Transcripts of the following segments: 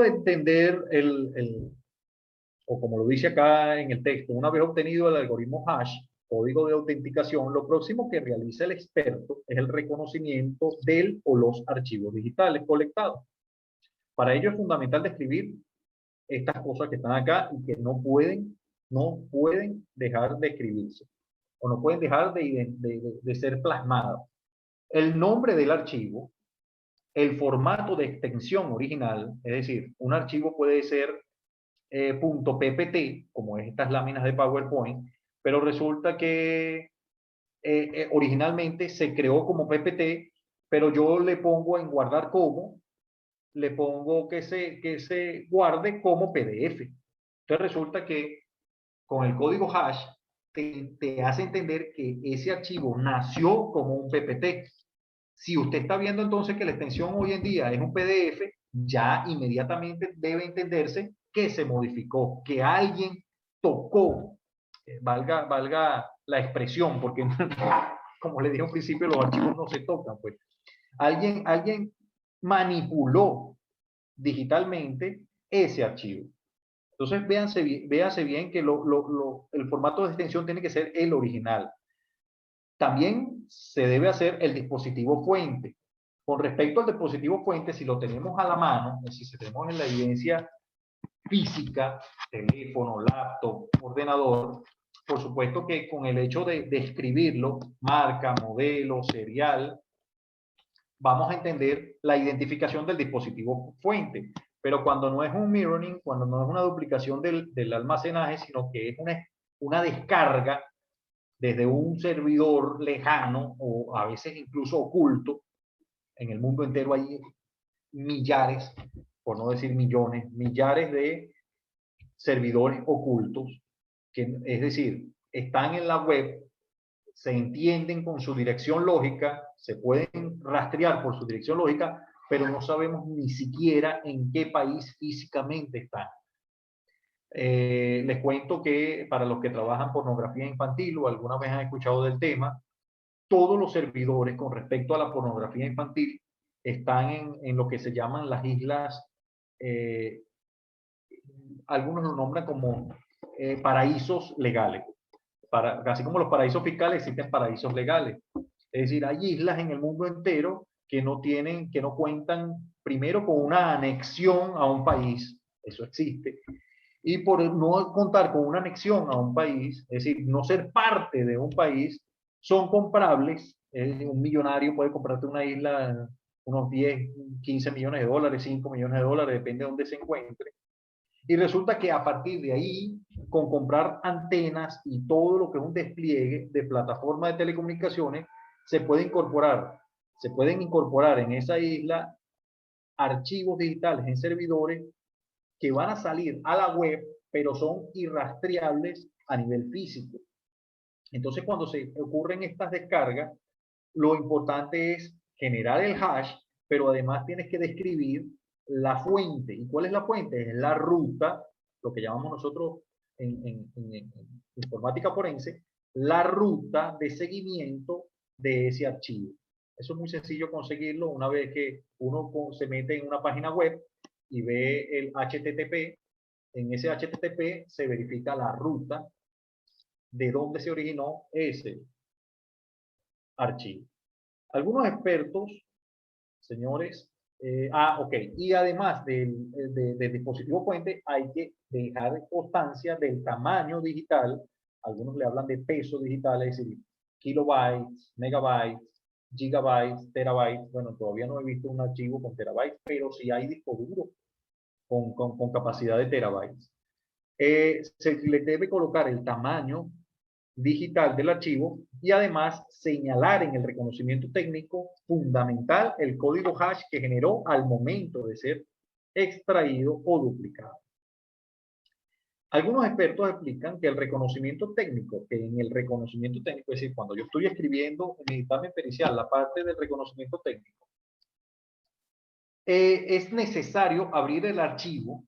de entender o como lo dice acá en el texto, una vez obtenido el algoritmo hash, código de autenticación, lo próximo que realiza el experto es el reconocimiento del o los archivos digitales colectados. Para ello es fundamental describir estas cosas que están acá y que no pueden dejar de escribirse o no pueden dejar de ser plasmadas. El nombre del archivo, el formato de extensión original, es decir, un archivo puede ser .ppt, como es estas láminas de PowerPoint, pero resulta que originalmente se creó como ppt, pero yo le pongo en guardar como, le pongo que se guarde como PDF. Entonces resulta que con el código hash te hace entender que ese archivo nació como un ppt. Si usted está viendo entonces que la extensión hoy en día es un PDF, ya inmediatamente debe entenderse que se modificó, que alguien tocó, valga la expresión, porque como le dije al principio, los archivos no se tocan, pues. Alguien manipuló digitalmente ese archivo. Entonces, véanse bien que el formato de extensión tiene que ser el original. También se debe hacer el dispositivo fuente. Con respecto al dispositivo fuente, si lo tenemos a la mano, es decir, si tenemos en la evidencia física, teléfono, laptop, ordenador, por supuesto que con el hecho de escribirlo, marca, modelo, serial, vamos a entender la identificación del dispositivo fuente. Pero cuando no es un mirroring, cuando no es una duplicación del almacenaje, sino que es una descarga desde un servidor lejano o a veces incluso oculto, en el mundo entero hay millares, por no decir millones, millares de servidores ocultos, que es decir, están en la web, se entienden con su dirección lógica, se pueden rastrear por su dirección lógica, pero no sabemos ni siquiera en qué país físicamente están. Les cuento que para los que trabajan pornografía infantil o alguna vez han escuchado del tema, todos los servidores con respecto a la pornografía infantil están en lo que se llaman las islas, algunos lo nombran como paraísos legales. Así como los paraísos fiscales, existen paraísos legales. Es decir, hay islas en el mundo entero que no cuentan primero con una anexión a un país, eso existe, y por no contar con una anexión a un país, es decir, no ser parte de un país, son comprables. Un millonario puede comprarte una isla, unos 10, 15 millones de dólares, 5 millones de dólares, depende de dónde se encuentre. Y resulta que a partir de ahí, con comprar antenas y todo lo que es un despliegue de plataforma de telecomunicaciones, se pueden incorporar en esa isla archivos digitales en servidores que van a salir a la web, pero son irrastreables a nivel físico. Entonces, cuando se ocurren estas descargas, lo importante es generar el hash, pero además tienes que describir la fuente. ¿Y cuál es la fuente? Es la ruta, lo que llamamos nosotros en informática forense, la ruta de seguimiento de ese archivo. Eso es muy sencillo conseguirlo una vez que uno se mete en una página web y ve el HTTP. En ese HTTP se verifica la ruta de dónde se originó ese archivo. Algunos expertos, señores, ok, y además del dispositivo fuente hay que dejar constancia del tamaño digital. Algunos le hablan de peso digital, es decir, kilobytes, megabytes, gigabytes, terabytes. Bueno, todavía no he visto un archivo con terabytes, pero sí hay disco duro con capacidad de terabytes. Se le debe colocar el tamaño digital del archivo y además señalar en el reconocimiento técnico fundamental el código hash que generó al momento de ser extraído o duplicado. Algunos expertos explican que el reconocimiento técnico, es decir, cuando yo estoy escribiendo en mi dictamen pericial, la parte del reconocimiento técnico, es necesario abrir el archivo.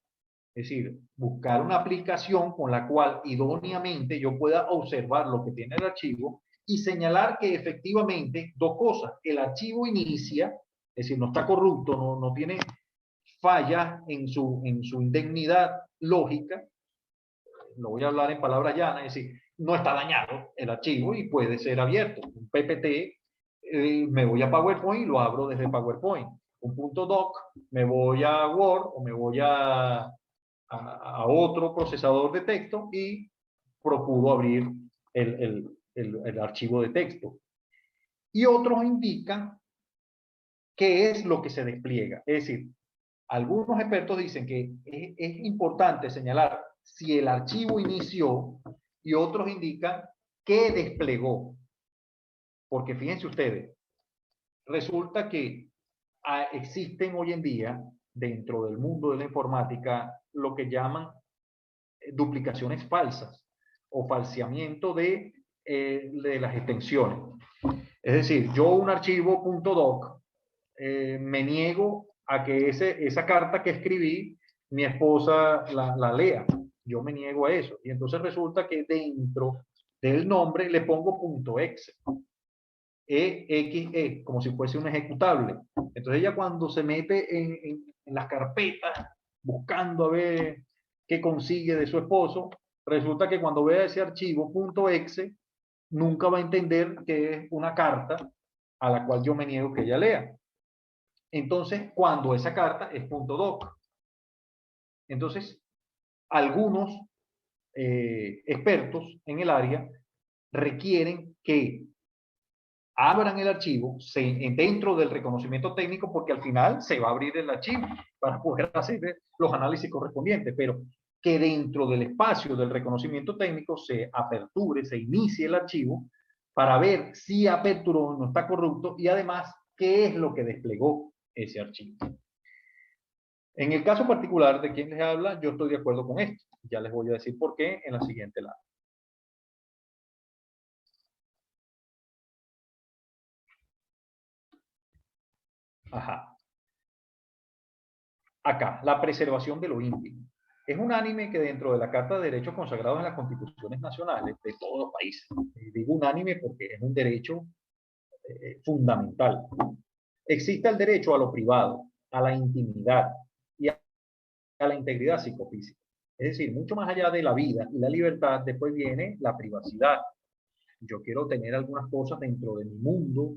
Es decir, buscar una aplicación con la cual idóneamente yo pueda observar lo que tiene el archivo y señalar que efectivamente, dos cosas, el archivo inicia, es decir, no está corrupto, no tiene falla en su indemnidad lógica, lo voy a hablar en palabras llanas, es decir, no está dañado el archivo y puede ser abierto. Un PPT, me voy a PowerPoint y lo abro desde PowerPoint. Un punto doc, me voy a Word o me voy a otro procesador de texto y procuro abrir el archivo de texto. Y otros indican qué es lo que se despliega. Es decir, algunos expertos dicen que es importante señalar si el archivo inició y otros indican qué desplegó. Porque fíjense ustedes, resulta que existen hoy en día, dentro del mundo de la informática, lo que llaman duplicaciones falsas o falseamiento de las extensiones. Es decir, yo un archivo .doc me niego a que esa carta que escribí mi esposa la lea. Yo me niego a eso. Y entonces resulta que dentro del nombre le pongo .exe. EXE, como si fuese un ejecutable. Entonces ella cuando se mete en las carpetas buscando a ver qué consigue de su esposo, resulta que cuando vea ese archivo .exe, nunca va a entender que es una carta a la cual yo me niego que ella lea. Entonces, cuando esa carta es .doc. Entonces, algunos expertos en el área requieren que abran el archivo dentro del reconocimiento técnico, porque al final se va a abrir el archivo para poder hacer los análisis correspondientes, pero que dentro del espacio del reconocimiento técnico se aperture, se inicie el archivo para ver si aperturó o no está corrupto y además qué es lo que desplegó ese archivo. En el caso particular de quien les habla, yo estoy de acuerdo con esto. Ya les voy a decir por qué en la siguiente lámina. Ajá. Acá, la preservación de lo íntimo. Es un unánime que dentro de la Carta de Derechos consagrados en las constituciones nacionales de todos los países, y digo unánime porque es un derecho fundamental. Existe el derecho a lo privado, a la intimidad y a la integridad psicofísica. Es decir, mucho más allá de la vida y la libertad, después viene la privacidad. Yo quiero tener algunas cosas dentro de mi mundo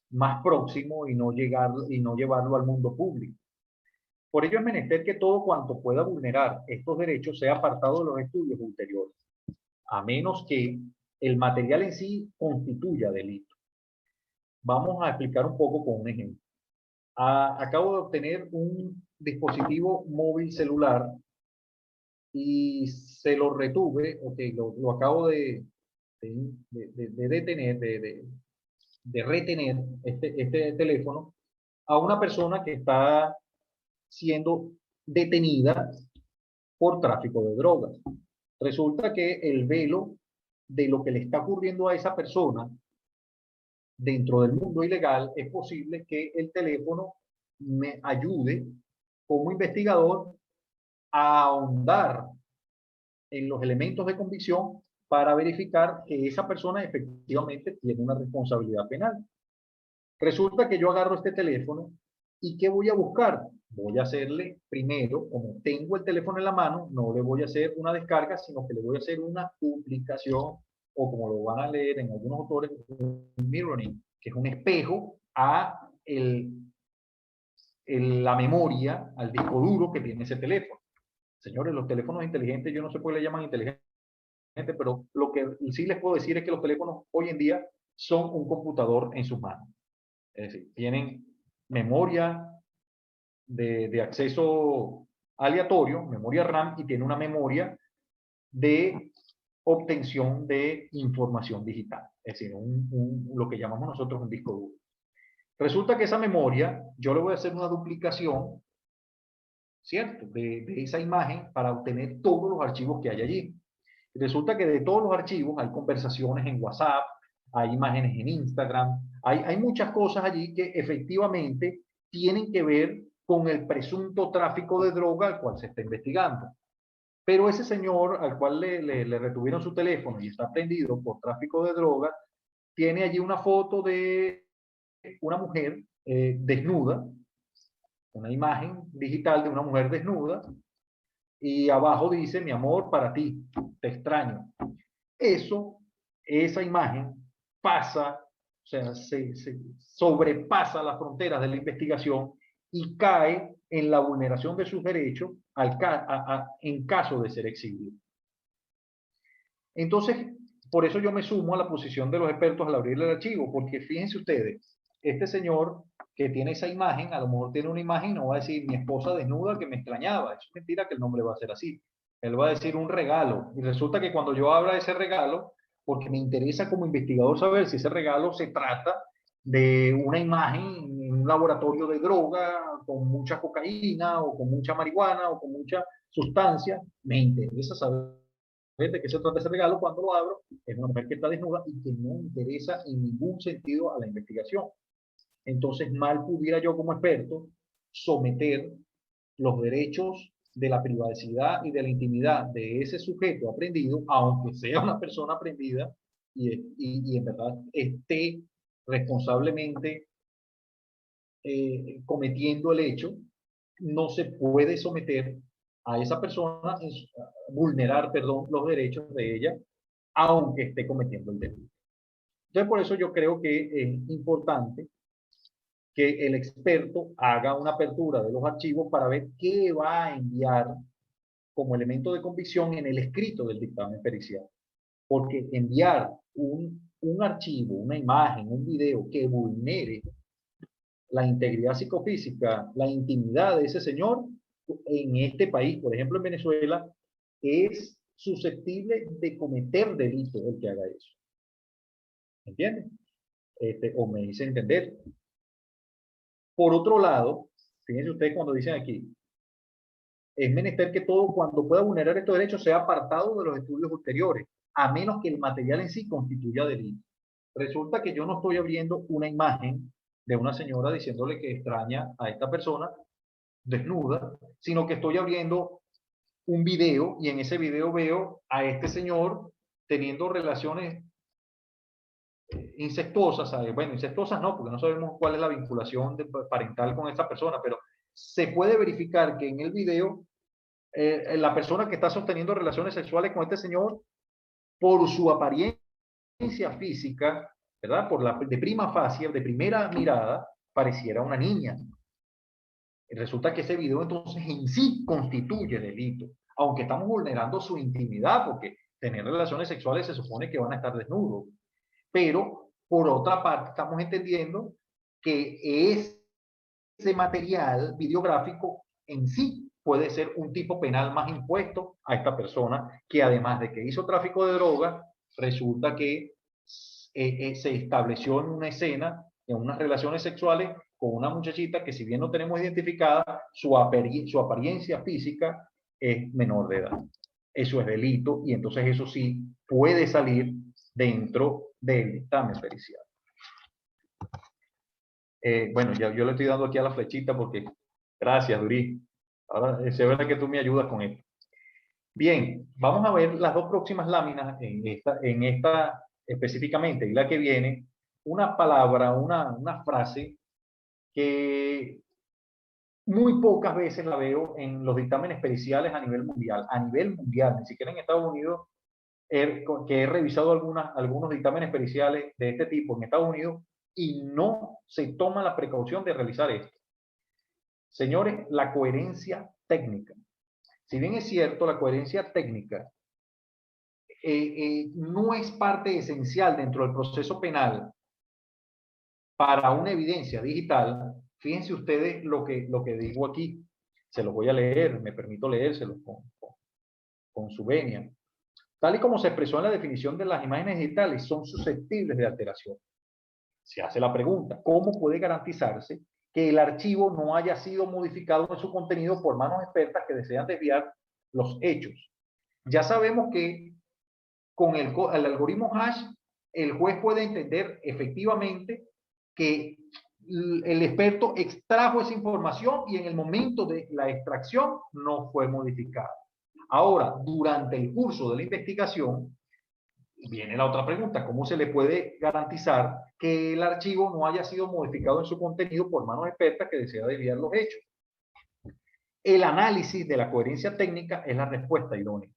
más próximo y no llevarlo al mundo público. Por ello es menester que todo cuanto pueda vulnerar estos derechos sea apartado de los estudios ulteriores, a menos que el material en sí constituya delito. Vamos a explicar un poco con un ejemplo. Acabo de obtener un dispositivo móvil celular y se lo retuve, lo acabo de detener, de retener este teléfono a una persona que está siendo detenida por tráfico de drogas. Resulta que el velo de lo que le está ocurriendo a esa persona dentro del mundo ilegal, es posible que el teléfono me ayude como investigador a ahondar en los elementos de convicción para verificar que esa persona efectivamente tiene una responsabilidad penal. Resulta que yo agarro este teléfono y ¿qué voy a buscar? Voy a hacerle primero, como tengo el teléfono en la mano, no le voy a hacer una descarga, sino que le voy a hacer una duplicación, o como lo van a leer en algunos autores, un mirroring, que es un espejo a la memoria, al disco duro que tiene ese teléfono. Señores, los teléfonos inteligentes, yo no sé por qué le llaman inteligentes, pero lo que sí les puedo decir es que los teléfonos hoy en día son un computador en sus manos. Es decir, tienen memoria de acceso aleatorio, memoria RAM, y tiene una memoria de obtención de información digital, es decir, lo que llamamos nosotros un disco duro. Resulta que esa memoria, yo le voy a hacer una duplicación, ¿cierto?, de esa imagen para obtener todos los archivos que hay allí. Resulta que de todos los archivos hay conversaciones en WhatsApp, hay imágenes en Instagram, hay muchas cosas allí que efectivamente tienen que ver con el presunto tráfico de droga al cual se está investigando. Pero ese señor al cual le retuvieron su teléfono y está prendido por tráfico de droga, tiene allí una foto de una mujer desnuda, una imagen digital de una mujer desnuda y abajo dice, mi amor, para ti, te extraño. Esa imagen pasa, o sea, se sobrepasa las fronteras de la investigación y cae en la vulneración de sus derechos en caso de ser exhibido. Entonces, por eso yo me sumo a la posición de los expertos al abrir el archivo, porque fíjense ustedes, este señor que tiene esa imagen, a lo mejor tiene una imagen, no va a decir mi esposa desnuda que me extrañaba, es mentira que el nombre va a ser así. Él va a decir un regalo, y resulta que cuando yo abra ese regalo, porque me interesa como investigador saber si ese regalo se trata de una imagen en un laboratorio de droga con mucha cocaína o con mucha marihuana o con mucha sustancia, me interesa saber de qué se trata ese regalo. Cuando lo abro, es una mujer que está desnuda y que no interesa en ningún sentido a la investigación. Entonces, mal pudiera yo como experto someter los derechos de la privacidad y de la intimidad de ese sujeto aprendido, aunque sea una persona aprendida y en verdad esté responsablemente cometiendo el hecho, no se puede someter a esa persona, vulnerar, perdón, los derechos de ella, aunque esté cometiendo el delito. Entonces, por eso yo creo que es importante que el experto haga una apertura de los archivos para ver qué va a enviar como elemento de convicción en el escrito del dictamen pericial. Porque enviar un archivo, una imagen, un video que vulnere la integridad psicofísica, la intimidad de ese señor, en este país, por ejemplo en Venezuela, es susceptible de cometer delito el que haga eso. ¿Entienden? O me dice entender. Por otro lado, fíjense ustedes cuando dicen aquí, es menester que todo cuando pueda vulnerar estos derechos sea apartado de los estudios ulteriores, a menos que el material en sí constituya delito. Resulta que yo no estoy abriendo una imagen de una señora diciéndole que extraña a esta persona desnuda, sino que estoy abriendo un video y en ese video veo a este señor teniendo relaciones incestuosas, ¿sabes? Bueno, incestuosas no, porque no sabemos cuál es la vinculación parental con esta persona, pero se puede verificar que en el video la persona que está sosteniendo relaciones sexuales con este señor, por su apariencia física, ¿verdad? De prima facie, de primera mirada, pareciera una niña. Resulta que ese video entonces en sí constituye delito, aunque estamos vulnerando su intimidad, porque tener relaciones sexuales se supone que van a estar desnudos. Pero, por otra parte, estamos entendiendo que ese material videográfico en sí puede ser un tipo penal más impuesto a esta persona, que además de que hizo tráfico de drogas, resulta que se estableció en una escena, en unas relaciones sexuales con una muchachita que si bien no tenemos identificada, su apariencia física es menor de edad. Eso es delito y entonces eso sí puede salir dentro del dictamen pericial. Bueno, ya yo le estoy dando aquí a la flechita porque gracias, Durí. Ahora es verdad que tú me ayudas con esto. Bien, vamos a ver las dos próximas láminas en esta específicamente y la que viene, una palabra, una frase que muy pocas veces la veo en los dictámenes periciales a nivel mundial, ni siquiera en Estados Unidos, que he revisado algunos dictámenes periciales de este tipo en Estados Unidos y no se toma la precaución de realizar esto. Señores, la coherencia técnica. Si bien es cierto, la coherencia técnica no es parte esencial dentro del proceso penal para una evidencia digital, fíjense ustedes lo que digo aquí. Se los voy a leer, me permito leérselos con su venia. Tal y como se expresó en la definición de las imágenes digitales, son susceptibles de alteración. Se hace la pregunta, ¿cómo puede garantizarse que el archivo no haya sido modificado en su contenido por manos expertas que desean desviar los hechos? Ya sabemos que con el algoritmo hash, el juez puede entender efectivamente que el experto extrajo esa información y en el momento de la extracción no fue modificada. Ahora, durante el curso de la investigación, viene la otra pregunta, ¿cómo se le puede garantizar que el archivo no haya sido modificado en su contenido por manos expertas que desea desviar los hechos? el análisis de la coherencia técnica es la respuesta idónea.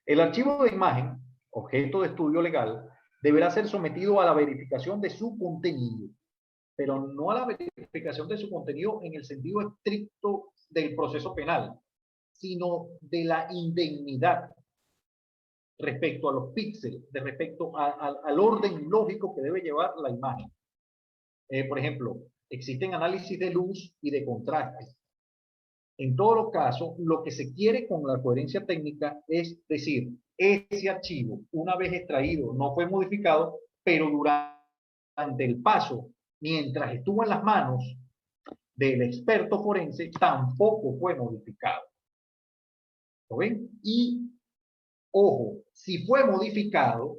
El archivo de imagen, objeto de estudio legal, deberá ser sometido a la verificación de su contenido, pero no a la verificación de su contenido en el sentido estricto del proceso penal, sino de la indemnidad respecto a los píxeles, respecto al orden lógico que debe llevar la imagen. Por ejemplo, existen análisis de luz y de contraste. En todos los casos, lo que se quiere con la coherencia técnica es decir, ese archivo, una vez extraído, no fue modificado, pero durante el paso, mientras estuvo en las manos del experto forense, tampoco fue modificado. ¿Lo ven? Y, ojo, si fue modificado,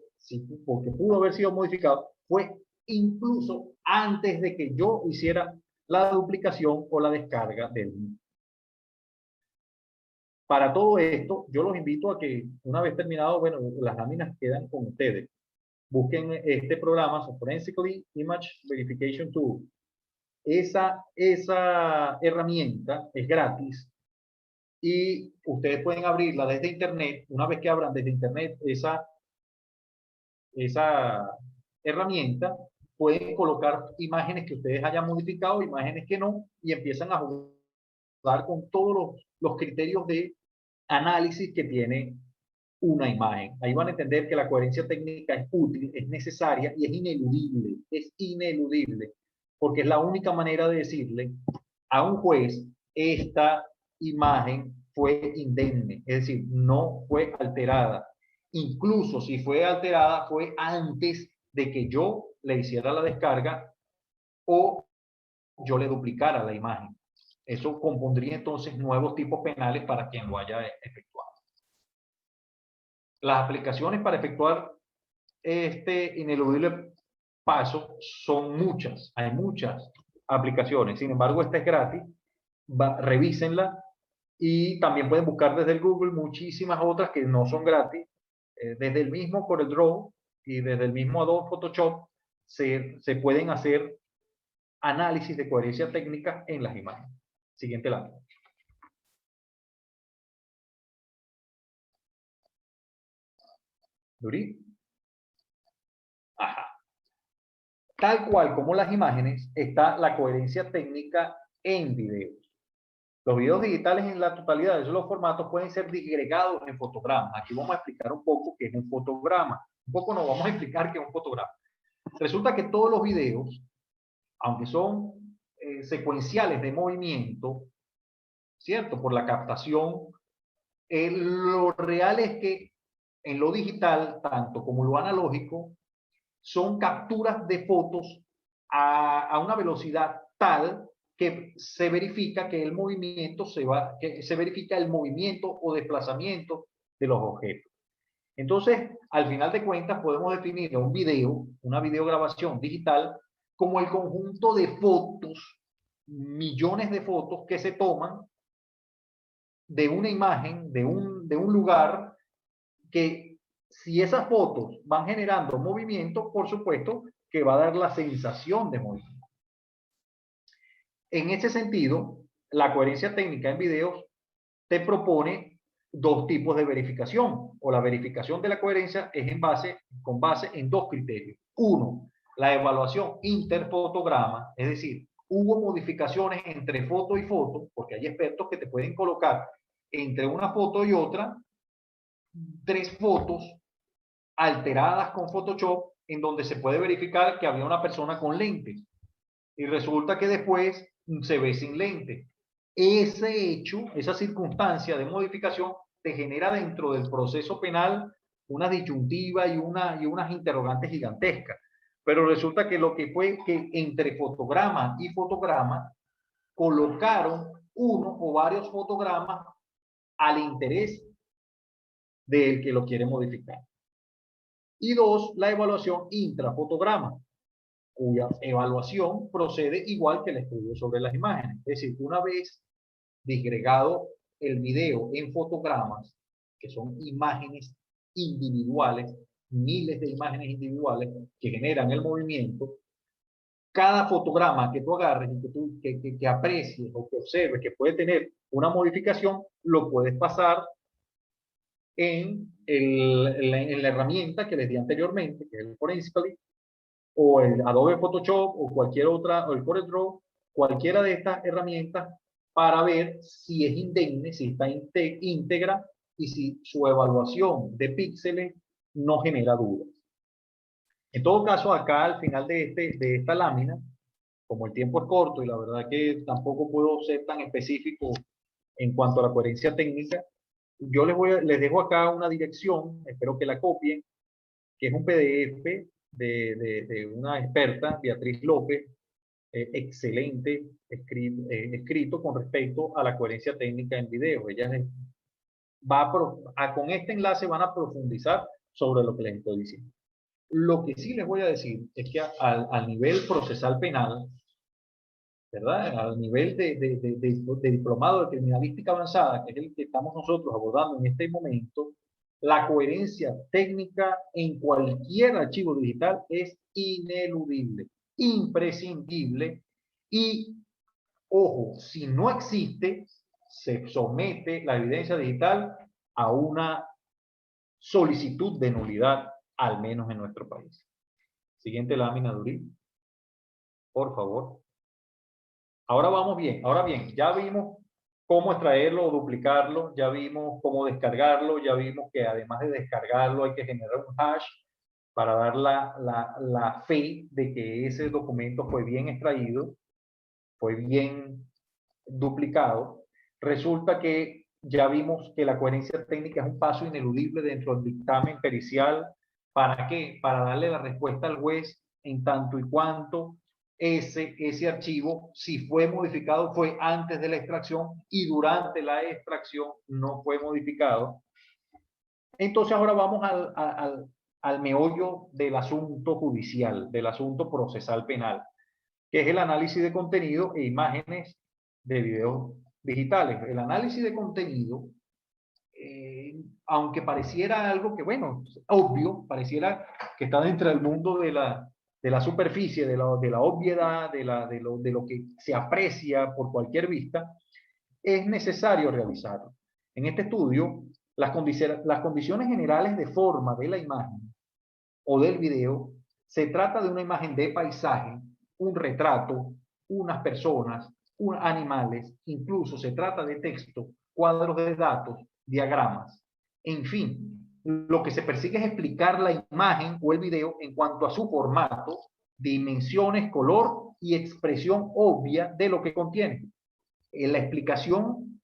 porque pudo haber sido modificado, fue incluso antes de que yo hiciera la duplicación o la descarga del mismo. Para todo esto, yo los invito a que, una vez terminado, bueno, las láminas quedan con ustedes. Busquen este programa, Forensically Image Verification Tool. Esa herramienta es gratis y ustedes pueden abrirla desde Internet. Una vez que abran desde Internet esa herramienta, pueden colocar imágenes que ustedes hayan modificado, imágenes que no, y empiezan a jugar con todos los criterios de análisis que tiene una imagen. Ahí van a entender que la coherencia técnica es útil, es necesaria y es ineludible, porque es la única manera de decirle a un juez, esta imagen fue indemne, es decir, no fue alterada. Incluso si fue alterada, fue antes de que yo le hiciera la descarga o yo le duplicara la imagen. Eso compondría entonces nuevos tipos penales para quien lo haya efectuado. Las aplicaciones para efectuar este ineludible paso son muchas, hay muchas aplicaciones. Sin embargo, esta es gratis, revísenla y también pueden buscar desde el Google muchísimas otras que no son gratis. Desde el mismo CorelDRAW y desde el mismo Adobe Photoshop se pueden hacer análisis de coherencia técnica en las imágenes. Siguiente lámina. ¿Duri? Ajá. Tal cual como las imágenes, está la coherencia técnica en videos. Los videos digitales en la totalidad de los formatos pueden ser disgregados en fotogramas. Aquí vamos a explicar un poco qué es un fotograma. Un poco nos vamos a explicar qué es un fotograma. Resulta que todos los videos, aunque son secuenciales de movimiento, ¿cierto? Por la captación, lo real es que en lo digital, tanto como lo analógico, son capturas de fotos a una velocidad tal que se verifica que el movimiento que se verifica el movimiento o desplazamiento de los objetos. Entonces, al final de cuentas, podemos definir un video, una videograbación digital, como el conjunto de fotos, millones de fotos que se toman de una imagen, de un lugar, que si esas fotos van generando movimiento, por supuesto que va a dar la sensación de movimiento. En ese sentido, la coherencia técnica en videos te propone dos tipos de verificación, o la verificación de la coherencia es con base en dos criterios. Uno, la evaluación interfotograma, es decir, hubo modificaciones entre foto y foto, porque hay expertos que te pueden colocar entre una foto y otra 3 fotos alteradas con Photoshop en donde se puede verificar que había una persona con lentes y resulta que después se ve sin lente. Ese hecho, esa circunstancia de modificación te genera dentro del proceso penal una disyuntiva y unas interrogantes gigantescas. Pero resulta que lo que fue que entre fotograma y fotograma colocaron uno o varios fotogramas al interés del que lo quiere modificar. Y dos, la evaluación intrafotograma, cuya evaluación procede igual que el estudio sobre las imágenes. Es decir, una vez disgregado el video en fotogramas, que son imágenes individuales, miles de imágenes individuales que generan el movimiento, cada fotograma que tú agarres y que tú que aprecies o que observes que puede tener una modificación, lo puedes pasar en la herramienta que les di anteriormente, que es el Forensically, o el Adobe Photoshop, o cualquier otra, o el CorelDRAW, cualquiera de estas herramientas, para ver si es indemne, si está íntegra, y si su evaluación de píxeles no genera dudas. En todo caso, acá al final de esta lámina, como el tiempo es corto y la verdad que tampoco puedo ser tan específico en cuanto a la coherencia técnica, yo les dejo acá una dirección, espero que la copien, que es un PDF de una experta, Beatriz López, excelente escrito con respecto a la coherencia técnica en video. Ella con este enlace van a profundizar sobre lo que les estoy diciendo. Lo que sí les voy a decir es que al nivel procesal penal, ¿verdad? Al nivel de diplomado de criminalística avanzada, que es el que estamos nosotros abordando en este momento, la coherencia técnica en cualquier archivo digital es ineludible, imprescindible y, ojo, si no existe, se somete la evidencia digital a una solicitud de nulidad, al menos en nuestro país. Siguiente lámina, Durí, por favor. Ahora vamos bien, ahora bien, ya vimos cómo extraerlo o duplicarlo, ya vimos cómo descargarlo, ya vimos que además de descargarlo hay que generar un hash para dar la fe de que ese documento fue bien extraído, fue bien duplicado. Resulta que ya vimos que la coherencia técnica es un paso ineludible dentro del dictamen pericial. ¿Para qué? Para darle la respuesta al juez en tanto y cuanto ese archivo, si fue modificado, fue antes de la extracción y durante la extracción no fue modificado. Entonces ahora vamos al meollo del asunto judicial, del asunto procesal penal, que es el análisis de contenido e imágenes de videos digitales. El análisis de contenido, aunque pareciera algo que, bueno, obvio, pareciera que está dentro del mundo de la superficie, de la obviedad, de lo que se aprecia por cualquier vista, es necesario realizarlo. En este estudio, las condiciones generales de forma de la imagen o del video, se trata de una imagen de paisaje, un retrato, unas personas, animales, incluso se trata de texto, cuadros de datos, diagramas. En fin, lo que se persigue es explicar la imagen o el video en cuanto a su formato, dimensiones, color y expresión obvia de lo que contiene. La explicación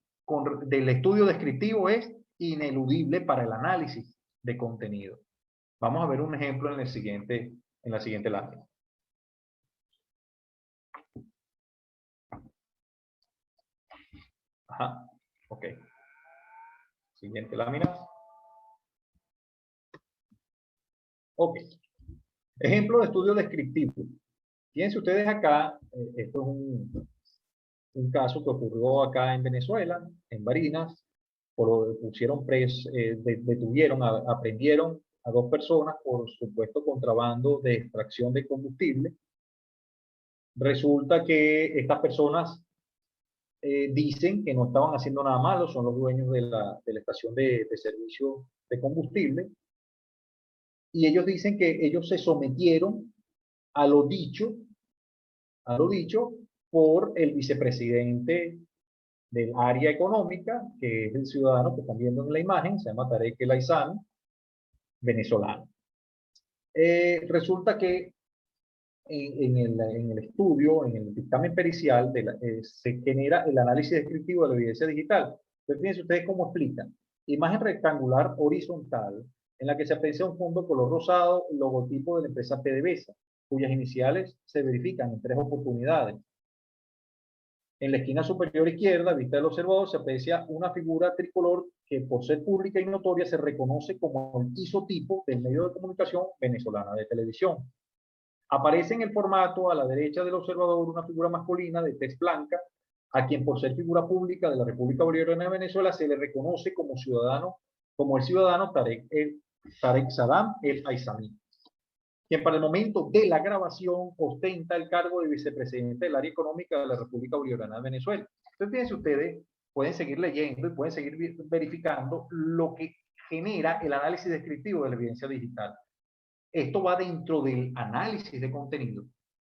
del estudio descriptivo es ineludible para el análisis de contenido. Vamos a ver un ejemplo en la siguiente lámina. Ajá, ok. Siguiente lámina. Ok. Ejemplo de estudio descriptivo. Fíjense ustedes acá, esto es un caso que ocurrió acá en Venezuela, en Barinas. Detuvieron, aprendieron a 2 personas por supuesto contrabando de extracción de combustible. Resulta que estas personas dicen que no estaban haciendo nada malo, son los dueños de la estación de servicio de combustible, y ellos dicen que ellos se sometieron a lo dicho por el vicepresidente del área económica, que es el ciudadano que están viendo en la imagen, se llama Tarek El Aizami, venezolano. Resulta que en el estudio, en el dictamen pericial, se genera el análisis descriptivo de la evidencia digital. Entonces, fíjense ustedes cómo explican. Imagen rectangular horizontal en la que se aprecia un fondo color rosado, el logotipo de la empresa PDVSA, cuyas iniciales se verifican en 3 oportunidades. En la esquina superior izquierda, a vista del observador, se aprecia una figura tricolor que, por ser pública y notoria, se reconoce como el isotipo del medio de comunicación venezolana de televisión. Aparece en el formato a la derecha del observador una figura masculina de tez blanca, a quien por ser figura pública de la República Bolivariana de Venezuela se le reconoce como ciudadano, como el ciudadano Tarek Saddam El Aizami. quien para el momento de la grabación ostenta el cargo de vicepresidente del área económica de la República Bolivariana de Venezuela. Entonces, fíjense ustedes, pueden seguir leyendo y pueden seguir verificando lo que genera el análisis descriptivo de la evidencia digital. Esto va dentro del análisis de contenido.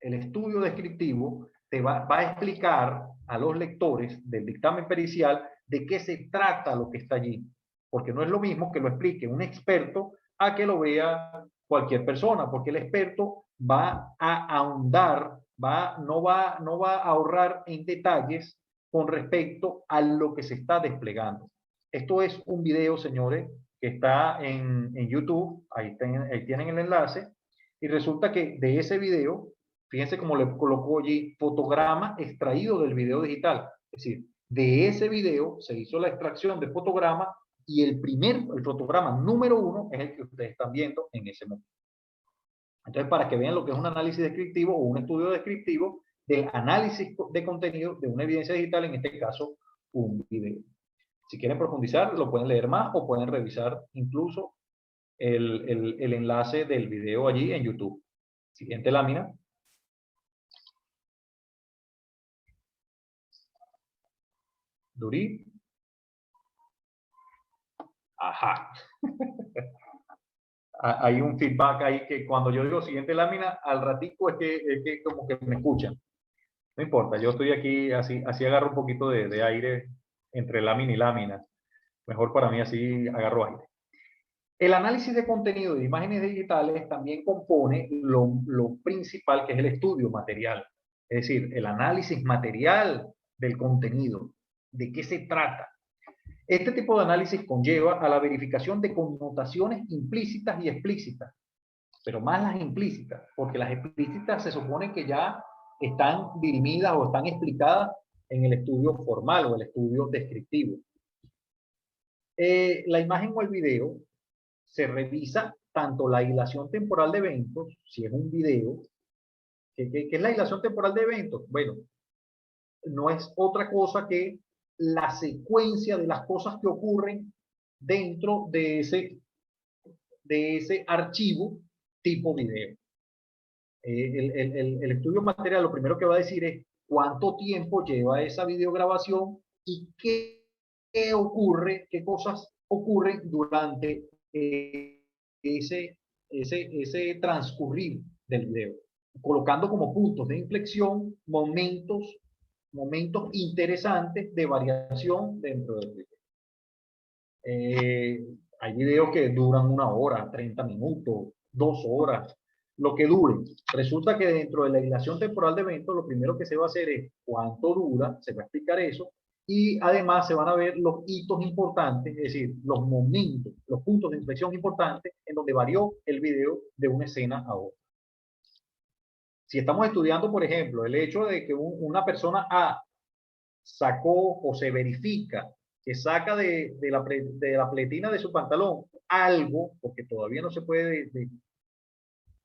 El estudio descriptivo te va a explicar a los lectores del dictamen pericial de qué se trata lo que está allí. Porque no es lo mismo que lo explique un experto a que lo vea cualquier persona, porque el experto va a ahondar, no va a ahorrar en detalles con respecto a lo que se está desplegando. Esto es un video, señores, que está en YouTube, ahí tienen el enlace, y resulta que de ese video, fíjense cómo le colocó allí fotograma extraído del video digital, es decir, de ese video se hizo la extracción de fotograma y el fotograma número 1 es el que ustedes están viendo en ese momento. Entonces, para que vean lo que es un análisis descriptivo o un estudio descriptivo del análisis de contenido de una evidencia digital, en este caso, un video. Si quieren profundizar, lo pueden leer más o pueden revisar incluso el enlace del video allí en YouTube. Siguiente lámina. Durí. Ajá. Hay un feedback ahí que cuando yo digo siguiente lámina, al ratico es que como que me escuchan. No importa, yo estoy aquí, así agarro un poquito de aire entre lámina y lámina. Mejor para mí así agarro aire. El análisis de contenido de imágenes digitales también compone lo principal, que es el estudio material. Es decir, el análisis material del contenido. ¿De qué se trata? Este tipo de análisis conlleva a la verificación de connotaciones implícitas y explícitas, pero más las implícitas, porque las explícitas se supone que ya están dirimidas o están explicadas en el estudio formal o el estudio descriptivo. La imagen o el video se revisa tanto la hilación temporal de eventos, si es un video. ¿Qué es la hilación temporal de eventos? Bueno, no es otra cosa que la secuencia de las cosas que ocurren dentro de ese archivo tipo video. El estudio material lo primero que va a decir es cuánto tiempo lleva esa videograbación y qué ocurre, qué cosas ocurren durante ese transcurrir del video, colocando como puntos de inflexión momentos interesantes de variación dentro del video. Hay videos que duran 1 hora, 30 minutos, 2 horas, lo que dure. Resulta que dentro de la hilación temporal de eventos, lo primero que se va a hacer es cuánto dura, se va a explicar eso, y además se van a ver los hitos importantes, es decir, los momentos, los puntos de inflexión importantes en donde varió el video de una escena a otra. Si estamos estudiando, por ejemplo, el hecho de que una persona A sacó o se verifica que saca de la pletina de su pantalón algo, porque todavía no se puede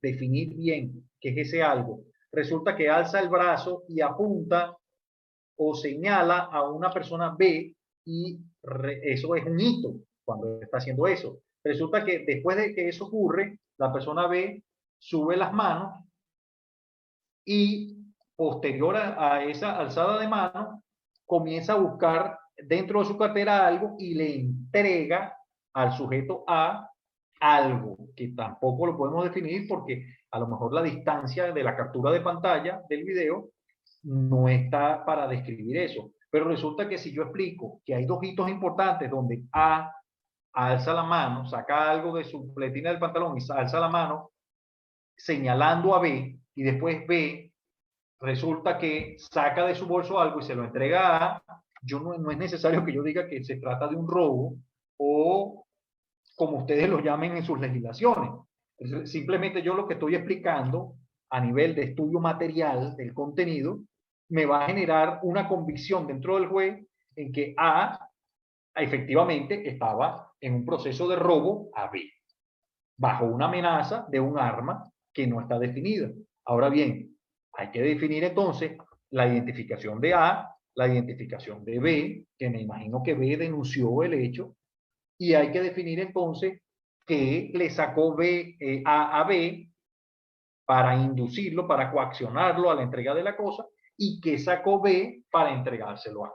definir bien qué es ese algo, resulta que alza el brazo y apunta o señala a una persona B y eso es un hito cuando está haciendo eso. Resulta que después de que eso ocurre, la persona B sube las manos y posterior a esa alzada de manos comienza a buscar dentro de su cartera algo y le entrega al sujeto A algo que tampoco lo podemos definir porque a lo mejor la distancia de la captura de pantalla del video no está para describir eso. Pero resulta que si yo explico que hay 2 hitos importantes donde A alza la mano, saca algo de su pletina del pantalón y alza la mano señalando a B y después B resulta que saca de su bolso algo y se lo entrega a, no es necesario que yo diga que se trata de un robo o como ustedes lo llamen en sus legislaciones. Simplemente yo lo que estoy explicando a nivel de estudio material del contenido me va a generar una convicción dentro del juez en que A efectivamente estaba en un proceso de robo a B, bajo una amenaza de un arma que no está definida. Ahora bien, hay que definir entonces la identificación de A, la identificación de B, que me imagino que B denunció el hecho, y hay que definir entonces qué le sacó A a B para inducirlo, para coaccionarlo a la entrega de la cosa, y qué sacó B para entregárselo a.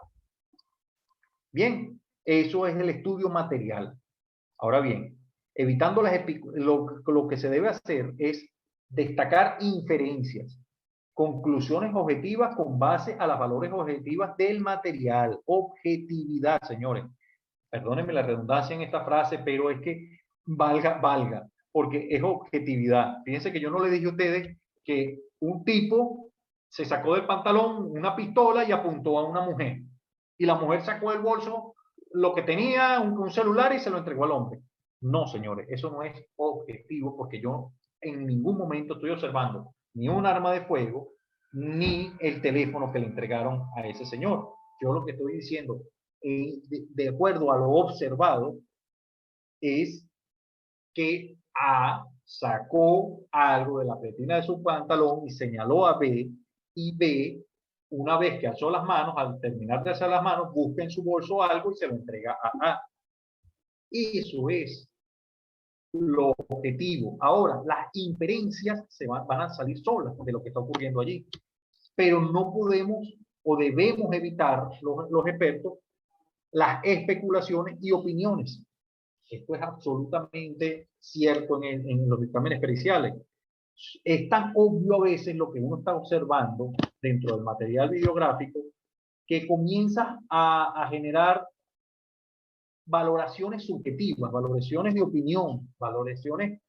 Bien, eso es el estudio material. Ahora bien, evitando lo que se debe hacer es destacar inferencias, conclusiones objetivas con base a las valores objetivas del material. Objetividad, señores. Perdónenme la redundancia en esta frase, pero es que valga, porque es objetividad. Fíjense que yo no le dije a ustedes que un tipo se sacó del pantalón una pistola y apuntó a una mujer. Y la mujer sacó del bolso lo que tenía, un celular, y se lo entregó al hombre. No, señores, eso no es objetivo, porque yo en ningún momento estoy observando ni un arma de fuego, ni el teléfono que le entregaron a ese señor. Yo lo que estoy diciendo, de acuerdo a lo observado, es que A sacó algo de la pretina de su pantalón y señaló a B, y B, una vez que alzó las manos, al terminar de alzar las manos, busca en su bolso algo y se lo entrega a A. Eso es lo objetivo. Ahora, las inferencias van a salir solas de lo que está ocurriendo allí, pero no podemos o debemos evitar, los expertos, las especulaciones y opiniones. Esto es absolutamente cierto en los dictámenes periciales. Es tan obvio a veces lo que uno está observando dentro del material videográfico que comienza a generar valoraciones subjetivas, valoraciones de opinión, valoraciones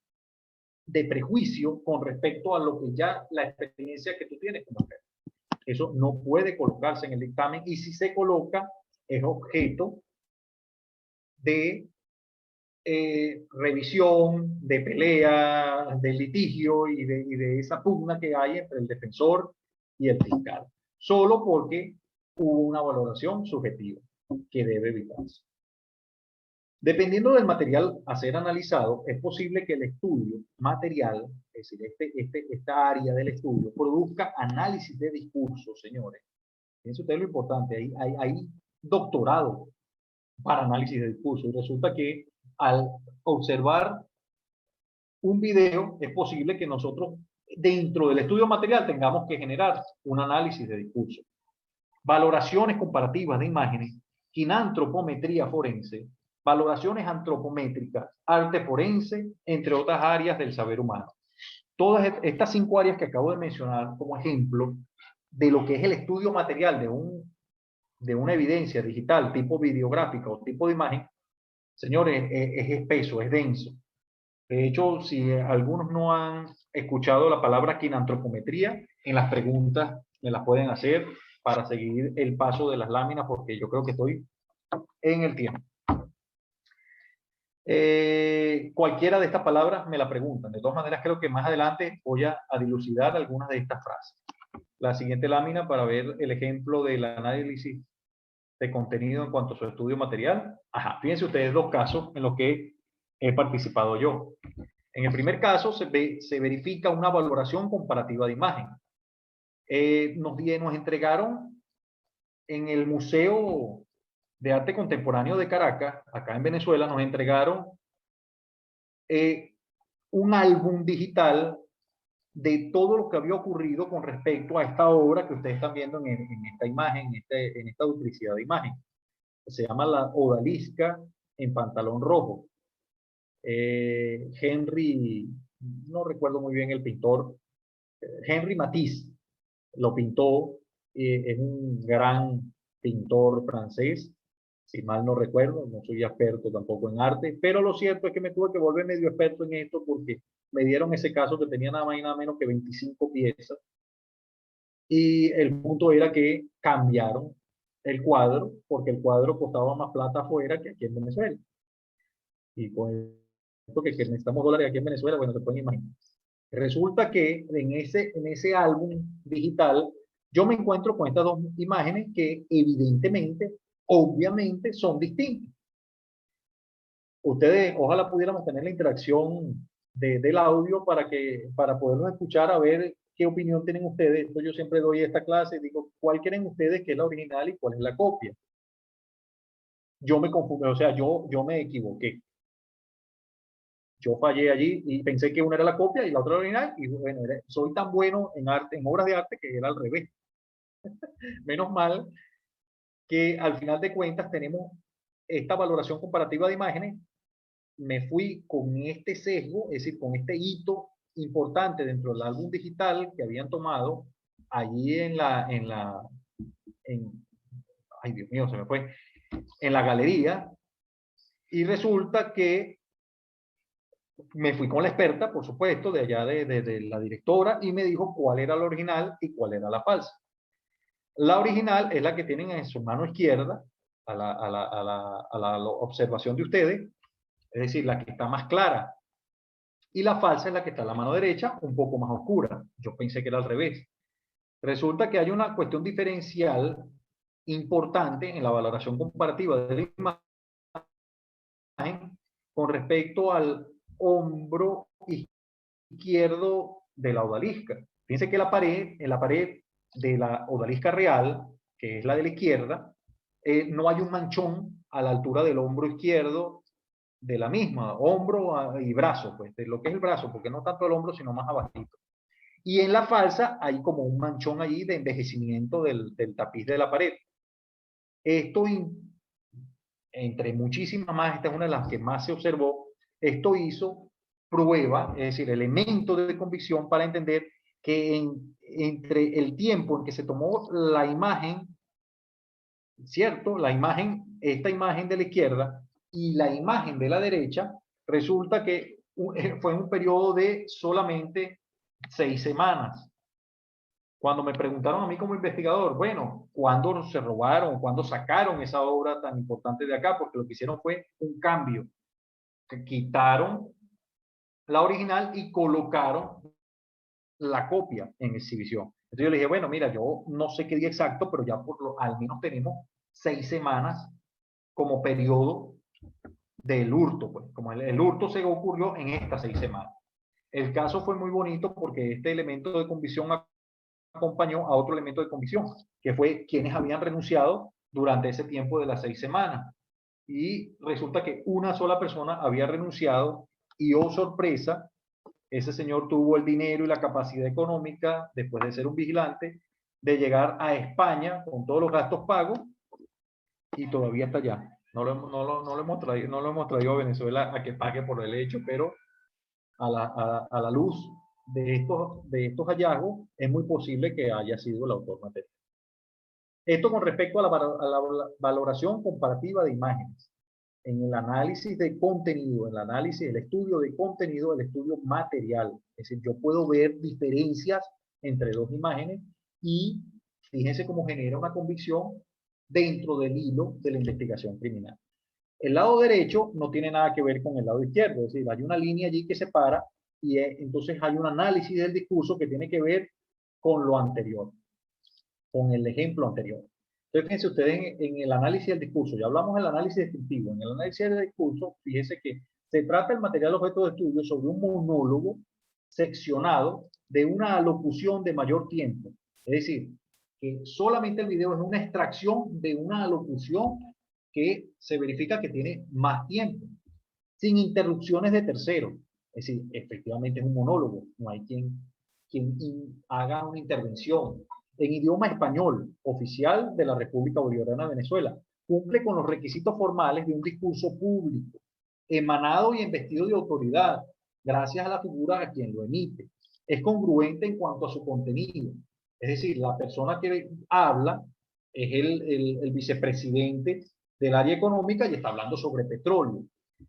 de prejuicio con respecto a lo que ya la experiencia que tú tienes como experto. Eso no puede colocarse en el dictamen, y si se coloca es objeto de revisión, de pelea, de litigio y de esa pugna que hay entre el defensor y el fiscal, solo porque hubo una valoración subjetiva que debe evitarse. Dependiendo del material a ser analizado, es posible que el estudio material, es decir, esta área del estudio, produzca análisis de discurso, señores. Fíjense ustedes lo importante, hay doctorado para análisis de discurso, y resulta que al observar un video es posible que nosotros dentro del estudio material tengamos que generar un análisis de discurso. Valoraciones comparativas de imágenes, quinantropometría forense, valoraciones antropométricas, arte forense, entre otras áreas del saber humano. Todas estas 5 áreas que acabo de mencionar como ejemplo de lo que es el estudio material de una evidencia digital tipo videográfica o tipo de imagen, señores, es espeso, es denso. De hecho, si algunos no han escuchado la palabra quinantropometría, en las preguntas me las pueden hacer para seguir el paso de las láminas, porque yo creo que estoy en el tiempo. Cualquiera de estas palabras me la preguntan. De todas maneras, creo que más adelante voy a dilucidar algunas de estas frases. La siguiente lámina para ver el ejemplo del análisis de contenido en cuanto a su estudio material. Ajá, fíjense ustedes 2 casos en los que he participado yo. En el primer caso se verifica una valoración comparativa de imagen. Nos entregaron en el Museo de Arte Contemporáneo de Caracas, acá en Venezuela, nos entregaron un álbum digital de todo lo que había ocurrido con respecto a esta obra que ustedes están viendo en esta imagen, en esta duplicidad de imagen. Se llama La Odalisca en pantalón rojo. Henry, no recuerdo muy bien el pintor, Henry Matisse lo pintó, es un gran pintor francés, si mal no recuerdo, no soy experto tampoco en arte, pero lo cierto es que me tuve que volver medio experto en esto porque me dieron ese caso que tenía nada más y nada menos que 25 piezas, y el punto era que cambiaron el cuadro porque el cuadro costaba más plata afuera que aquí en Venezuela. Y con esto que necesitamos dólares aquí en Venezuela, bueno, se pueden imaginar. Resulta que en ese álbum digital yo me encuentro con estas 2 imágenes que evidentemente, obviamente, son distintas. Ustedes, ojalá pudiéramos tener la interacción del audio para poderlos escuchar, a ver qué opinión tienen ustedes. Esto yo siempre doy esta clase, digo, ¿cuál creen ustedes que es la original y cuál es la copia? Yo me confundí, o sea, yo me equivoqué. Yo fallé allí y pensé que una era la copia y la otra era la original, y bueno, soy tan bueno en arte, en obras de arte, que era al revés. Menos mal que al final de cuentas tenemos esta valoración comparativa de imágenes. Me fui con este sesgo, es decir, con este hito importante dentro del álbum digital que habían tomado allí ay Dios mío, se me fue, en la galería, y resulta que me fui con la experta, por supuesto, de allá de la directora, y me dijo cuál era la original y cuál era la falsa. La original es la que tienen en su mano izquierda, a la observación de ustedes, es decir, la que está más clara. Y la falsa es la que está en la mano derecha, un poco más oscura. Yo pensé que era al revés. Resulta que hay una cuestión diferencial importante en la valoración comparativa de la imagen con respecto al hombro izquierdo de la odalisca. Fíjense que en la pared de la odalisca real, que es la de la izquierda, no hay un manchón a la altura del hombro izquierdo de la misma, hombro y brazo, pues, de lo que es el brazo, porque no tanto el hombro, sino más abajito. Y en la falsa hay como un manchón allí de envejecimiento del tapiz de la pared. Esto, entre muchísimas más, esta es una de las que más se observó, esto hizo prueba, es decir, elemento de convicción para entender que entre el tiempo en que se tomó la imagen, ¿cierto? Esta imagen de la izquierda y la imagen de la derecha, resulta que fue un periodo de solamente 6 semanas. Cuando me preguntaron a mí como investigador, bueno, ¿cuándo se robaron? ¿Cuándo sacaron esa obra tan importante de acá? Porque lo que hicieron fue un cambio. Que quitaron la original y colocaron la copia en exhibición. Entonces yo le dije, bueno, mira, yo no sé qué día exacto, pero ya al menos tenemos 6 semanas como periodo del hurto. Pues, como el hurto se ocurrió en estas 6 semanas. El caso fue muy bonito porque este elemento de convicción acompañó a otro elemento de convicción, que fue quienes habían renunciado durante ese tiempo de las 6 semanas. Y resulta que una sola persona había renunciado y, oh sorpresa, ese señor tuvo el dinero y la capacidad económica, después de ser un vigilante, de llegar a España con todos los gastos pagos y todavía está allá. No lo hemos traído a Venezuela a que pague por el hecho, pero a la luz de estos hallazgos, es muy posible que haya sido el autor material. Esto con respecto a la valoración comparativa de imágenes. En el análisis de contenido, en el análisis, el estudio de contenido, el estudio material. Es decir, yo puedo ver diferencias entre dos imágenes y fíjense cómo genera una convicción dentro del hilo de la investigación criminal. El lado derecho no tiene nada que ver con el lado izquierdo, es decir, hay una línea allí que separa y entonces hay un análisis del discurso que tiene que ver con lo anterior, con el ejemplo anterior. Entonces, fíjense ustedes en el análisis del discurso, ya hablamos del análisis descriptivo, en el análisis del discurso, fíjense que se trata el material objeto de estudio sobre un monólogo seccionado de una alocución de mayor tiempo. Es decir, que solamente el video es una extracción de una alocución que se verifica que tiene más tiempo, sin interrupciones de terceros. Es decir, efectivamente es un monólogo, no hay quien haga una intervención. En idioma español, oficial de la República Bolivariana de Venezuela, cumple con los requisitos formales de un discurso público, emanado y investido de autoridad, gracias a la figura a quien lo emite. Es congruente en cuanto a su contenido. Es decir, la persona que habla es el vicepresidente del área económica y está hablando sobre petróleo.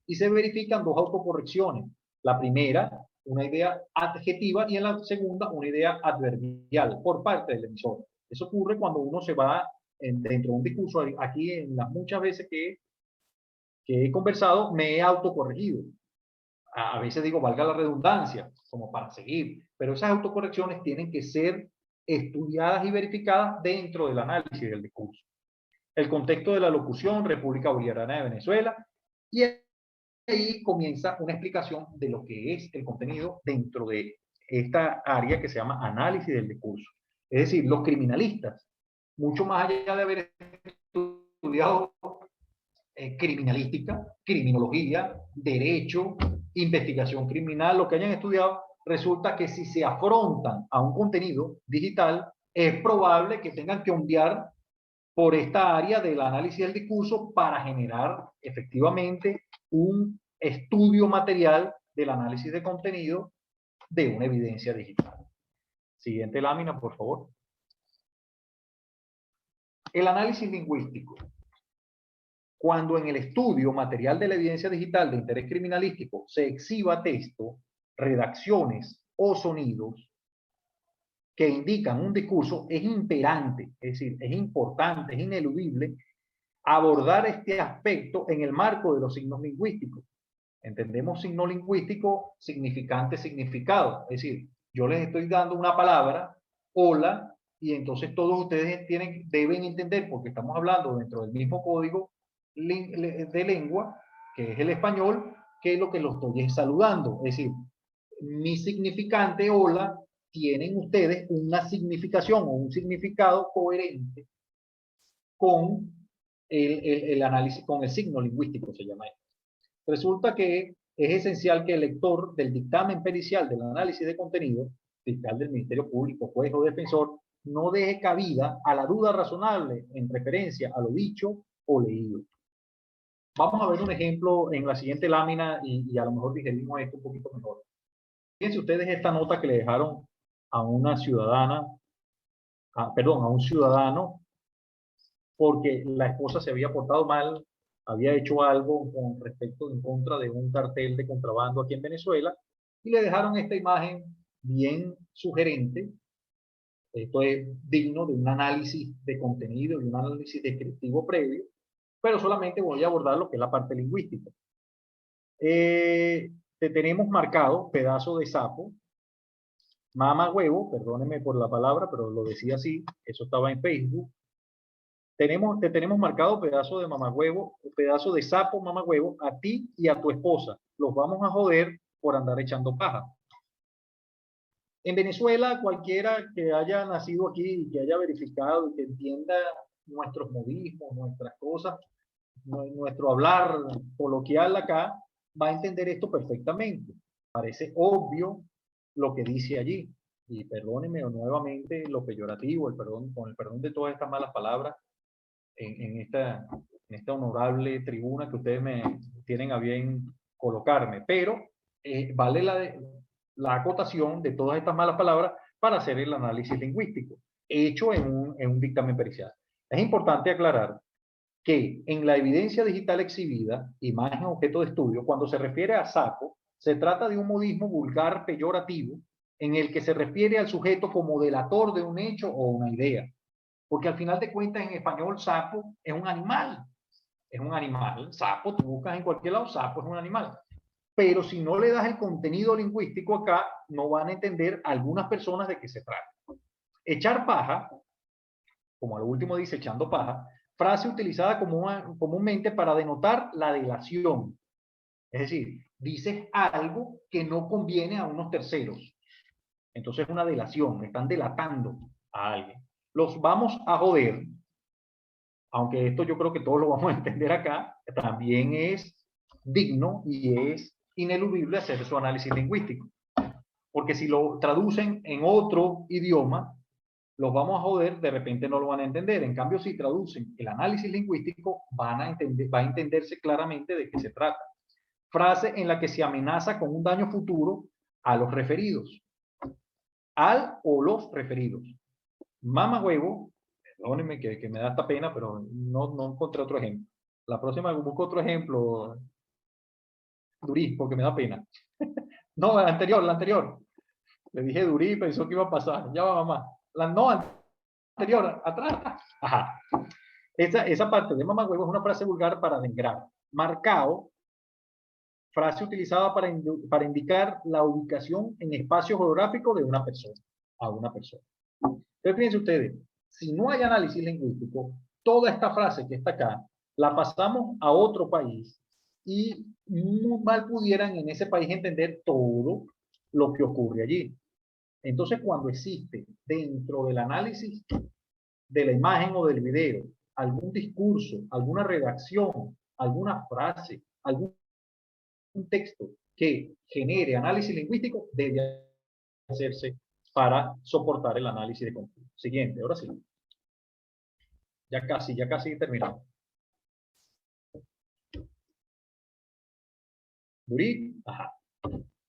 Y se verifican dos autocorrecciones. La primera, una idea adjetiva, y en la segunda, una idea adverbial por parte del emisor. Eso ocurre cuando uno se va dentro de un discurso. Aquí, en las muchas veces que he conversado, me he autocorregido. A veces digo, valga la redundancia, como para seguir, pero esas autocorrecciones tienen que ser estudiadas y verificadas dentro del análisis del discurso. El contexto de la locución, República Bolivariana de Venezuela, y ahí comienza una explicación de lo que es el contenido dentro de esta área que se llama análisis del discurso. Es decir, los criminalistas, mucho más allá de haber estudiado criminalística, criminología, derecho, investigación criminal, lo que hayan estudiado, resulta que si se afrontan a un contenido digital, es probable que tengan que ondear por esta área del análisis del discurso para generar efectivamente un estudio material del análisis de contenido de una evidencia digital. Siguiente lámina, por favor. El análisis lingüístico. Cuando en el estudio material de la evidencia digital de interés criminalístico se exhiba texto, redacciones o sonidos que indican un discurso, es imperante, es decir, es importante, es ineludible abordar este aspecto en el marco de los signos lingüísticos. Entendemos signo lingüístico, significante, significado. Es decir, yo les estoy dando una palabra, hola, y entonces todos ustedes deben entender, porque estamos hablando dentro del mismo código de lengua, que es el español, que es lo que los estoy saludando. Es decir, mi significante, hola, tienen ustedes una significación o un significado coherente con el análisis, con el signo lingüístico, se llama esto. Resulta que es esencial que el lector del dictamen pericial del análisis de contenido, fiscal del Ministerio Público, juez o defensor, no deje cabida a la duda razonable en referencia a lo dicho o leído. Vamos a ver un ejemplo en la siguiente lámina y a lo mejor digerimos esto un poquito mejor. Fíjense ustedes esta nota que le dejaron a una ciudadana, perdón, a un ciudadano, porque la esposa se había portado mal, había hecho algo con respecto en contra de un cartel de contrabando aquí en Venezuela, y le dejaron esta imagen bien sugerente. Esto es digno de un análisis de contenido y un análisis descriptivo previo, pero solamente voy a abordar lo que es la parte lingüística. Te tenemos marcado pedazo de sapo, mama huevo, perdónenme por la palabra, pero lo decía así, eso estaba en Facebook. Te tenemos marcado pedazo de mamagüevo, pedazo de sapo mamagüevo a ti y a tu esposa. Los vamos a joder por andar echando paja. En Venezuela, cualquiera que haya nacido aquí y que haya verificado y que entienda nuestros modismos, nuestras cosas, nuestro hablar coloquial acá, va a entender esto perfectamente. Parece obvio lo que dice allí. Y perdónenme nuevamente lo peyorativo, el perdón, con el perdón de todas estas malas palabras, en esta honorable tribuna que ustedes me tienen a bien colocarme, pero vale la acotación de todas estas malas palabras para hacer el análisis lingüístico hecho en un dictamen pericial. Es importante aclarar que en la evidencia digital exhibida, imagen objeto de estudio, cuando se refiere a sapo, se trata de un modismo vulgar peyorativo en el que se refiere al sujeto como delator de un hecho o una idea. Porque al final de cuentas en español sapo es un animal. Es un animal. Sapo, tú buscas en cualquier lado, sapo es un animal. Pero si no le das el contenido lingüístico acá, no van a entender algunas personas de qué se trata. Echar paja, como al último dice echando paja, frase utilizada comúnmente para denotar la delación. Es decir, dices algo que no conviene a unos terceros. Entonces es una delación, están delatando a alguien. Los vamos a joder, aunque esto yo creo que todos lo vamos a entender acá, también es digno y es ineludible hacer su análisis lingüístico. Porque si lo traducen en otro idioma, los vamos a joder, de repente no lo van a entender. En cambio, si traducen el análisis lingüístico, va a entenderse claramente de qué se trata. Frase en la que se amenaza con un daño futuro a los referidos. Al o los referidos. Mama huevo, perdónenme que me da esta pena, pero no encontré otro ejemplo. La próxima busco otro ejemplo, Durí, porque me da pena. No, la anterior. Le dije Durí, pensó que iba a pasar. Ya va, mamá. No, anterior, atrás. Ajá. Esa parte de mamá huevo es una frase vulgar para denigrar. Marcado, frase utilizada para indicar la ubicación en espacio geográfico de una persona, a una persona. Entonces, fíjense ustedes, si no hay análisis lingüístico, toda esta frase que está acá, la pasamos a otro país y muy mal pudieran en ese país entender todo lo que ocurre allí. Entonces, cuando existe dentro del análisis de la imagen o del video algún discurso, alguna redacción, alguna frase, algún texto que genere análisis lingüístico debe hacerse para soportar el análisis de contenido. Siguiente, ahora sí. Ya casi terminamos. Durí, ajá.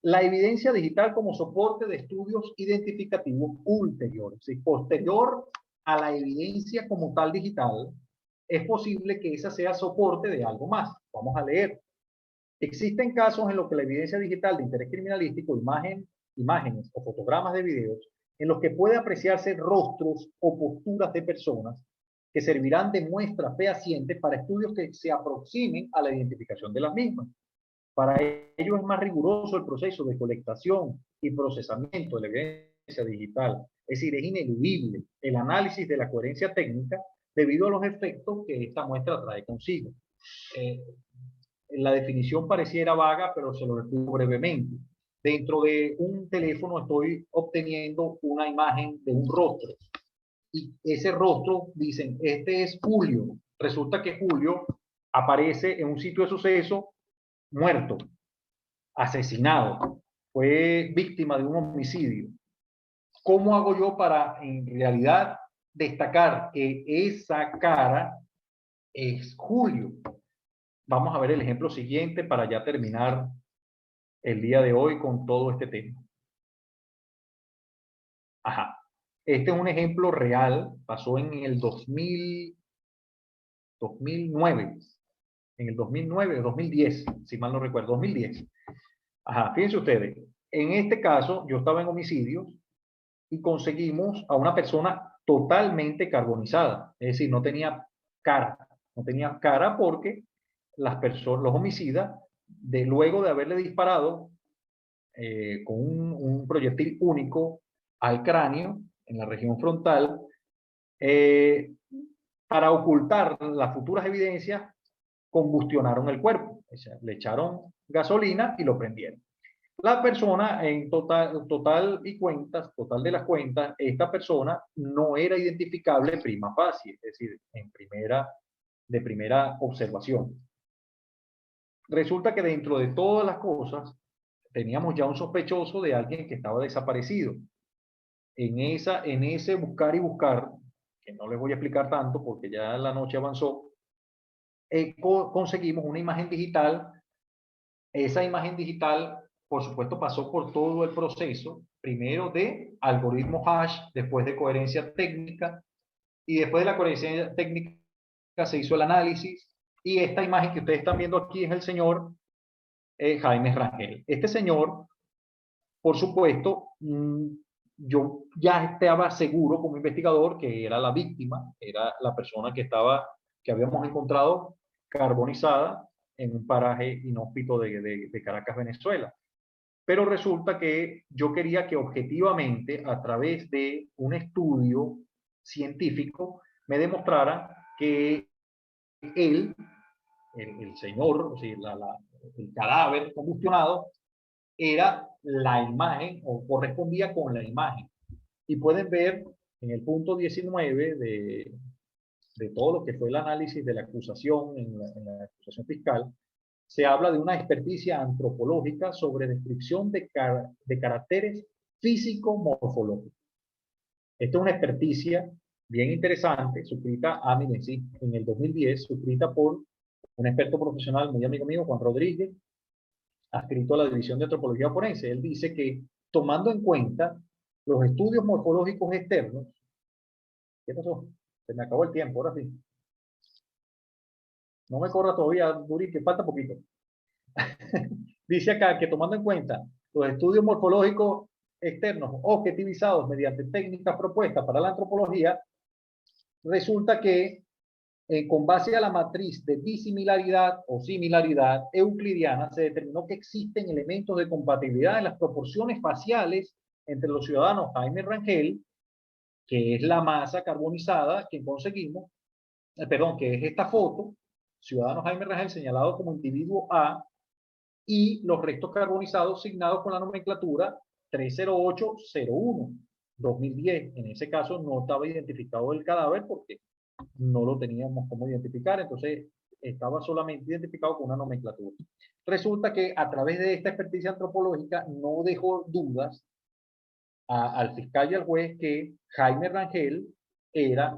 La evidencia digital como soporte de estudios identificativos ulteriores. Si posterior a la evidencia como tal digital, es posible que esa sea soporte de algo más. Vamos a leer. Existen casos en los que la evidencia digital de interés criminalístico, imágenes o fotogramas de videos, en los que puede apreciarse rostros o posturas de personas que servirán de muestra fehaciente para estudios que se aproximen a la identificación de las mismas. Para ello es más riguroso el proceso de colectación y procesamiento de la evidencia digital. Es decir, es ineludible el análisis de la coherencia técnica debido a los efectos que esta muestra trae consigo. La definición pareciera vaga, pero se lo explico brevemente. Dentro de un teléfono estoy obteniendo una imagen de un rostro. Y ese rostro, dicen, este es Julio. Resulta que Julio aparece en un sitio de suceso muerto, asesinado, fue víctima de un homicidio. ¿Cómo hago yo para, en realidad, destacar que esa cara es Julio? Vamos a ver el ejemplo siguiente para ya terminar el día de hoy con todo este tema. Ajá. Este es un ejemplo real, pasó en el 2009, en el 2009 o 2010, si mal no recuerdo, 2010. Ajá, fíjense ustedes, en este caso yo estaba en homicidios y conseguimos a una persona totalmente carbonizada, es decir, no tenía cara porque los homicidas, luego de haberle disparado con un proyectil único al cráneo, en la región frontal, para ocultar las futuras evidencias, combustionaron el cuerpo, o sea, le echaron gasolina y lo prendieron. La persona, en total de las cuentas, esta persona no era identificable prima facie, es decir, de primera observación. Resulta que dentro de todas las cosas, teníamos ya un sospechoso de alguien que estaba desaparecido. En ese buscar y buscar, que no les voy a explicar tanto porque ya la noche avanzó, conseguimos una imagen digital. Esa imagen digital, por supuesto, pasó por todo el proceso, primero de algoritmo hash, después de coherencia técnica, y después de la coherencia técnica se hizo el análisis, y esta imagen que ustedes están viendo aquí es el señor Jaime Rangel. Este señor, por supuesto, yo ya estaba seguro como investigador que era la víctima, era la persona que habíamos encontrado carbonizada en un paraje inhóspito de Caracas, Venezuela. Pero resulta que yo quería que objetivamente, a través de un estudio científico, me demostrara que él, el señor, o sea, el cadáver combustionado, era la imagen o correspondía con la imagen. Y pueden ver en el punto 19 de todo lo que fue el análisis de la acusación en la acusación fiscal, se habla de una experticia antropológica sobre descripción de caracteres físico-morfológicos. Esta es una experticia bien interesante, suscrita miren, sí, en el 2010, suscrita por un experto profesional muy amigo mío, Juan Rodríguez, adscrito a la División de Antropología Forense. Él dice que, tomando en cuenta los estudios morfológicos externos, ¿qué pasó? Se me acabó el tiempo, ahora sí. No me corra todavía, Duri, que falta poquito. Dice acá que tomando en cuenta los estudios morfológicos externos objetivizados mediante técnicas propuestas para la antropología, resulta que con base a la matriz de disimilaridad o similaridad euclidiana, se determinó que existen elementos de compatibilidad en las proporciones faciales entre los ciudadanos Jaime Rangel, que es la masa carbonizada que conseguimos, que es esta foto, ciudadano Jaime Rangel señalado como individuo A, y los restos carbonizados asignados con la nomenclatura 30801 2010. En ese caso no estaba identificado el cadáver porque no lo teníamos cómo identificar, entonces estaba solamente identificado con una nomenclatura. Resulta que a través de esta experticia antropológica no dejó dudas al fiscal y al juez que Jaime Rangel era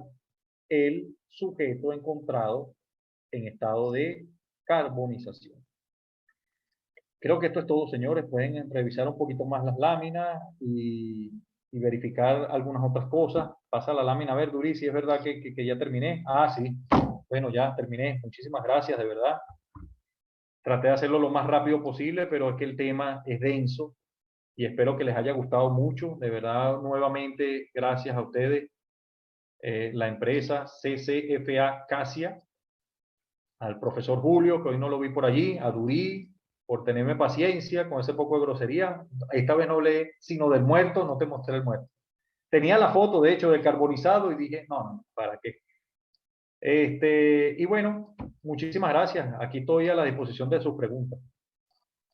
el sujeto encontrado en estado de carbonización. Creo que esto es todo, señores. Pueden revisar un poquito más las láminas y verificar algunas otras cosas. Pasa la lámina a ver, Duri, si es verdad que ya terminé. Ah, sí. Bueno, ya terminé. Muchísimas gracias, de verdad. Traté de hacerlo lo más rápido posible, pero es que el tema es denso y espero que les haya gustado mucho. De verdad, nuevamente, gracias a ustedes. La empresa CCFA Casia, al profesor Julio, que hoy no lo vi por allí, a Durí, por tenerme paciencia con ese poco de grosería. Esta vez no hablé sino del muerto, no te mostré el muerto. Tenía la foto, de hecho, del carbonizado y dije, no, no, ¿para qué? Y bueno, muchísimas gracias. Aquí estoy a la disposición de sus preguntas.